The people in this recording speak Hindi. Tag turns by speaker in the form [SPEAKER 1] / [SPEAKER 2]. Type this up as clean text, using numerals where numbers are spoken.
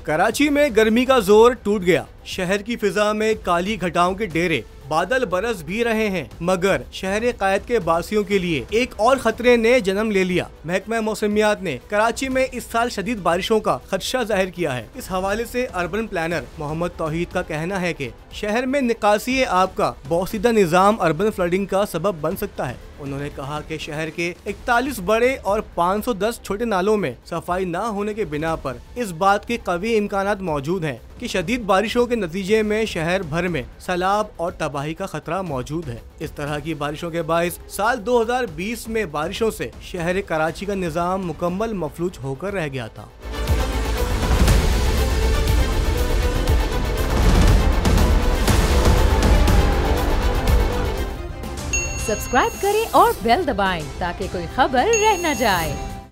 [SPEAKER 1] कराची में गर्मी का जोर टूट गया। शहर की फिजा में काली घटाओं के डेरे, बादल बरस भी रहे हैं, मगर शहर कायद के बासियों के लिए एक और खतरे ने जन्म ले लिया। महकमा मौसमियात ने कराची में इस साल शदीद बारिशों का खदशा जाहिर किया है। इस हवाले से अर्बन प्लानर मोहम्मद तौहीद का कहना है कि शहर में निकासी आब का बोसीदा निज़ाम अर्बन फ्लडिंग का सबब बन सकता है। उन्होंने कहा कि शहर के 41 बड़े और 510 छोटे नालों में सफाई न होने के बिना पर इस बात के कवी इम्कानात मौजूद हैं कि शदीद बारिशों के नतीजे में शहर भर में सैलाब और तबाही का खतरा मौजूद है। इस तरह की बारिशों के बायस साल 2020 में बारिशों से शहर कराची का निज़ाम मुकम्मल मफलूज होकर रह गया था।
[SPEAKER 2] सब्सक्राइब करें और बेल दबाएं ताकि कोई खबर रह न जाए।